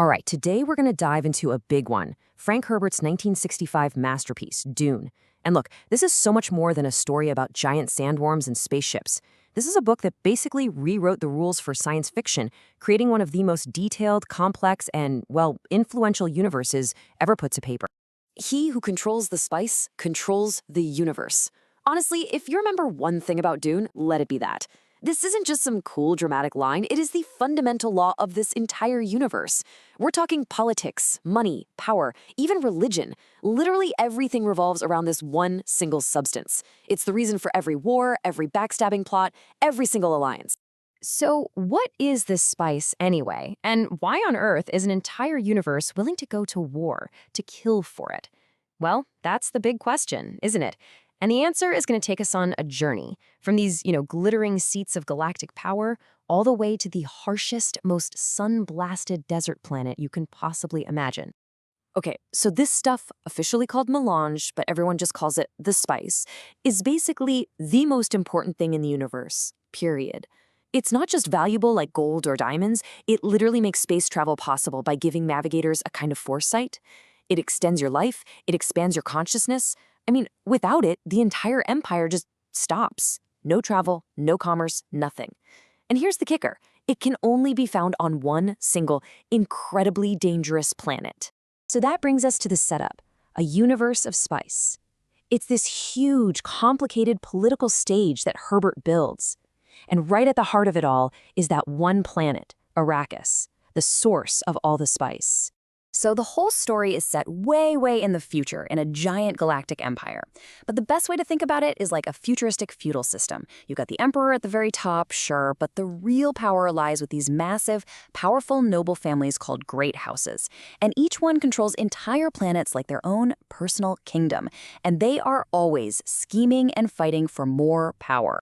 All right, today we're going to dive into a big one, Frank Herbert's 1965 masterpiece, Dune. And look, this is so much more than a story about giant sandworms and spaceships. This is a book that basically rewrote the rules for science fiction, creating one of the most detailed, complex, and, well, influential universes ever put to paper. He who controls the spice controls the universe. Honestly, if you remember one thing about Dune, let it be that. This isn't just some cool dramatic line, it is the fundamental law of this entire universe. We're talking politics, money, power, even religion. Literally everything revolves around this one single substance. It's the reason for every war, every backstabbing plot, every single alliance. So what is this spice anyway? And why on earth is an entire universe willing to go to war, to kill for it? Well, that's the big question, isn't it? And the answer is going to take us on a journey from these, glittering seats of galactic power all the way to the harshest, most sun-blasted desert planet you can possibly imagine. Okay, so this stuff, officially called melange, but everyone just calls it the spice, is basically the most important thing in the universe, period. It's not just valuable like gold or diamonds, it literally makes space travel possible by giving navigators a kind of foresight. It extends your life, it expands your consciousness. I mean, without it, the entire empire just stops. No travel, no commerce, nothing. And here's the kicker. It can only be found on one single, incredibly dangerous planet. So that brings us to the setup, a universe of spice. It's this huge, complicated political stage that Herbert builds. And right at the heart of it all is that one planet, Arrakis, the source of all the spice. So the whole story is set way, way in the future in a giant galactic empire. But the best way to think about it is like a futuristic feudal system. You've got the emperor at the very top, sure, but the real power lies with these massive, powerful, noble families called great houses. And each one controls entire planets like their own personal kingdom. And they are always scheming and fighting for more power.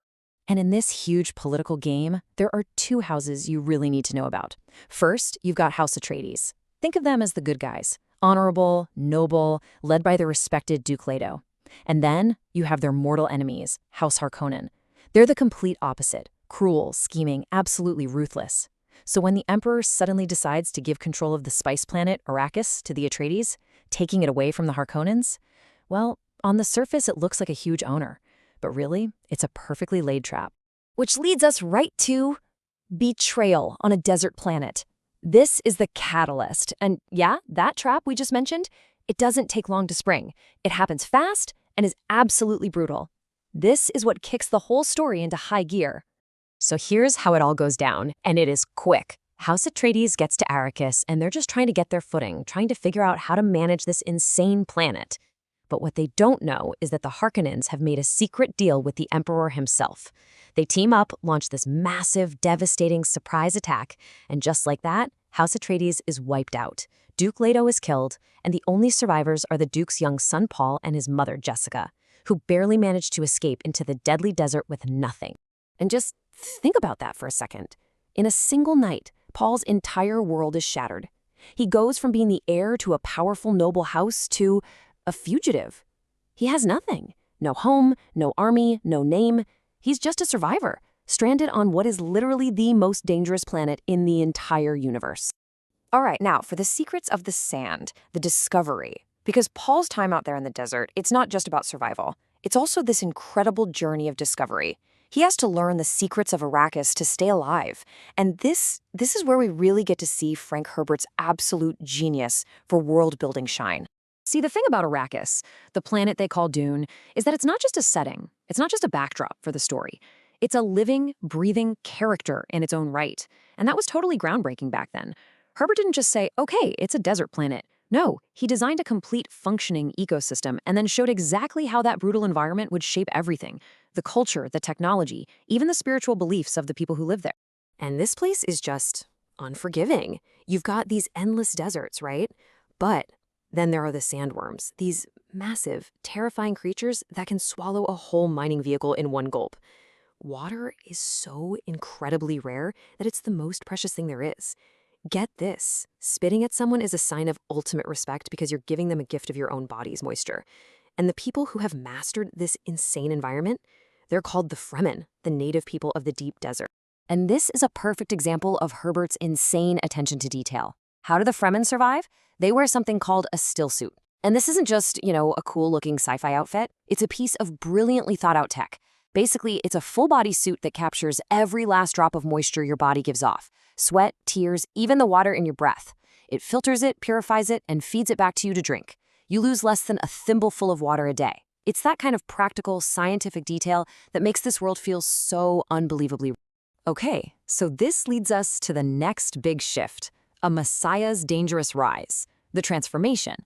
And in this huge political game, there are two houses you really need to know about. First, you've got House Atreides. Think of them as the good guys, honorable, noble, led by the respected Duke Leto. And then you have their mortal enemies, House Harkonnen. They're the complete opposite, cruel, scheming, absolutely ruthless. So when the Emperor suddenly decides to give control of the spice planet Arrakis to the Atreides, taking it away from the Harkonnens, well, on the surface it looks like a huge honor. But really, it's a perfectly laid trap. Which leads us right to betrayal on a desert planet. This is the catalyst. And yeah, that trap we just mentioned, it doesn't take long to spring. It happens fast and is absolutely brutal. This is what kicks the whole story into high gear. So here's how it all goes down, and it is quick. House Atreides gets to Arrakis, and they're just trying to get their footing, trying to figure out how to manage this insane planet. But what they don't know is that the Harkonnens have made a secret deal with the Emperor himself. They team up, launch this massive, devastating surprise attack, and just like that, House Atreides is wiped out. Duke Leto is killed, and the only survivors are the Duke's young son Paul and his mother Jessica, who barely managed to escape into the deadly desert with nothing. And just think about that for a second. In a single night, Paul's entire world is shattered. He goes from being the heir to a powerful noble house to a fugitive. He has nothing. No home, no army, no name. He's just a survivor, stranded on what is literally the most dangerous planet in the entire universe. All right, now for the secrets of the sand, the discovery. Because Paul's time out there in the desert, it's not just about survival. It's also this incredible journey of discovery. He has to learn the secrets of Arrakis to stay alive. And this is where we really get to see Frank Herbert's absolute genius for world-building shine. See, the thing about Arrakis, the planet they call Dune, is that it's not just a setting. It's not just a backdrop for the story. It's a living, breathing character in its own right. And that was totally groundbreaking back then. Herbert didn't just say, okay, it's a desert planet. No, he designed a complete functioning ecosystem and then showed exactly how that brutal environment would shape everything. The culture, the technology, even the spiritual beliefs of the people who live there. And this place is just unforgiving. You've got these endless deserts, right? But then there are the sandworms, these massive, terrifying creatures that can swallow a whole mining vehicle in one gulp. Water is so incredibly rare that it's the most precious thing there is. Get this, spitting at someone is a sign of ultimate respect because you're giving them a gift of your own body's moisture. And the people who have mastered this insane environment, they're called the Fremen, the native people of the deep desert. And this is a perfect example of Herbert's insane attention to detail. How do the Fremen survive? They wear something called a still suit. And this isn't just, a cool-looking sci-fi outfit. It's a piece of brilliantly thought-out tech. Basically, it's a full-body suit that captures every last drop of moisture your body gives off. Sweat, tears, even the water in your breath. It filters it, purifies it, and feeds it back to you to drink. You lose less than a thimbleful of water a day. It's that kind of practical, scientific detail that makes this world feel so unbelievably real. Okay, so this leads us to the next big shift, a Messiah's dangerous rise, the transformation.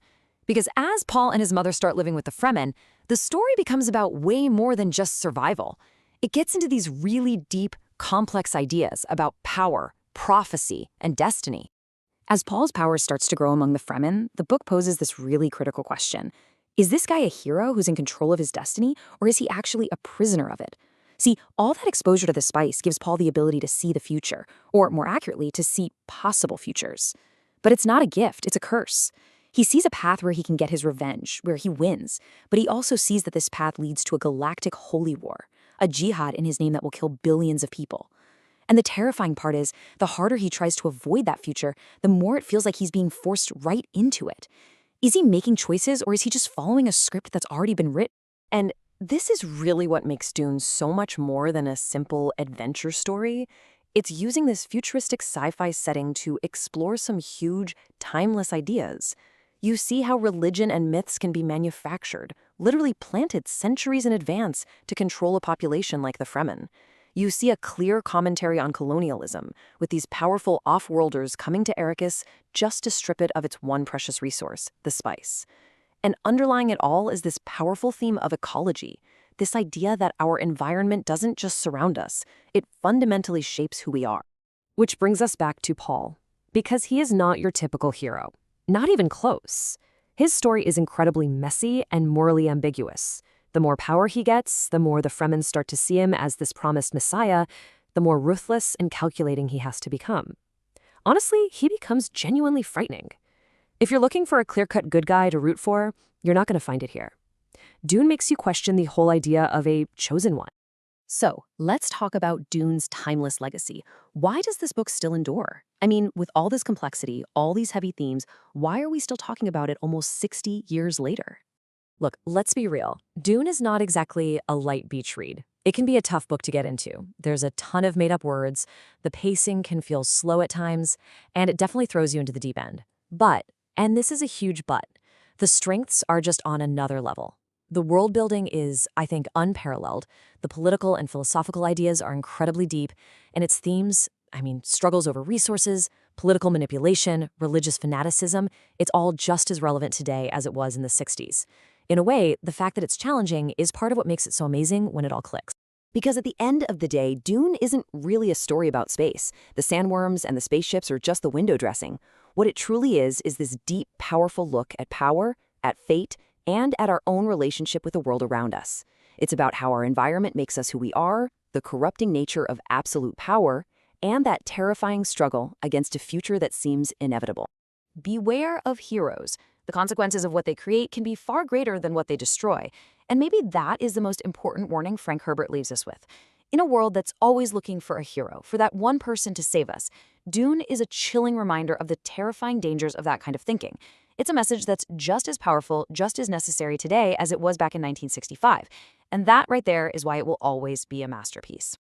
Because as Paul and his mother start living with the Fremen, the story becomes about way more than just survival. It gets into these really deep, complex ideas about power, prophecy, and destiny. As Paul's power starts to grow among the Fremen, the book poses this really critical question. Is this guy a hero who's in control of his destiny, or is he actually a prisoner of it? See, all that exposure to the spice gives Paul the ability to see the future, or more accurately, to see possible futures. But it's not a gift, it's a curse. He sees a path where he can get his revenge, where he wins, but he also sees that this path leads to a galactic holy war, a jihad in his name that will kill billions of people. And the terrifying part is, the harder he tries to avoid that future, the more it feels like he's being forced right into it. Is he making choices, or is he just following a script that's already been written? And this is really what makes Dune so much more than a simple adventure story. It's using this futuristic sci-fi setting to explore some huge, timeless ideas. You see how religion and myths can be manufactured, literally planted centuries in advance to control a population like the Fremen. You see a clear commentary on colonialism, with these powerful off-worlders coming to Arrakis just to strip it of its one precious resource, the spice. And underlying it all is this powerful theme of ecology, this idea that our environment doesn't just surround us, it fundamentally shapes who we are. Which brings us back to Paul, because he is not your typical hero. Not even close. His story is incredibly messy and morally ambiguous. The more power he gets, the more the Fremen start to see him as this promised messiah, the more ruthless and calculating he has to become. Honestly, he becomes genuinely frightening. If you're looking for a clear-cut good guy to root for, you're not going to find it here. Dune makes you question the whole idea of a chosen one. So, let's talk about Dune's timeless legacy. Why does this book still endure? I mean, with all this complexity, all these heavy themes, why are we still talking about it almost 60 years later? Look, let's be real. Dune is not exactly a light beach read. It can be a tough book to get into. There's a ton of made-up words, the pacing can feel slow at times, and it definitely throws you into the deep end. But, and this is a huge but, the strengths are just on another level. The world building is, I think, unparalleled. The political and philosophical ideas are incredibly deep, and its themes, struggles over resources, political manipulation, religious fanaticism, it's all just as relevant today as it was in the 60s. In a way, the fact that it's challenging is part of what makes it so amazing when it all clicks. Because at the end of the day, Dune isn't really a story about space. The sandworms and the spaceships are just the window dressing. What it truly is this deep, powerful look at power, at fate, and at our own relationship with the world around us. It's about how our environment makes us who we are, the corrupting nature of absolute power, and that terrifying struggle against a future that seems inevitable. Beware of heroes. The consequences of what they create can be far greater than what they destroy. And maybe that is the most important warning Frank Herbert leaves us with. In a world that's always looking for a hero, for that one person to save us, Dune is a chilling reminder of the terrifying dangers of that kind of thinking. It's a message that's just as powerful, just as necessary today as it was back in 1965. And that right there is why it will always be a masterpiece.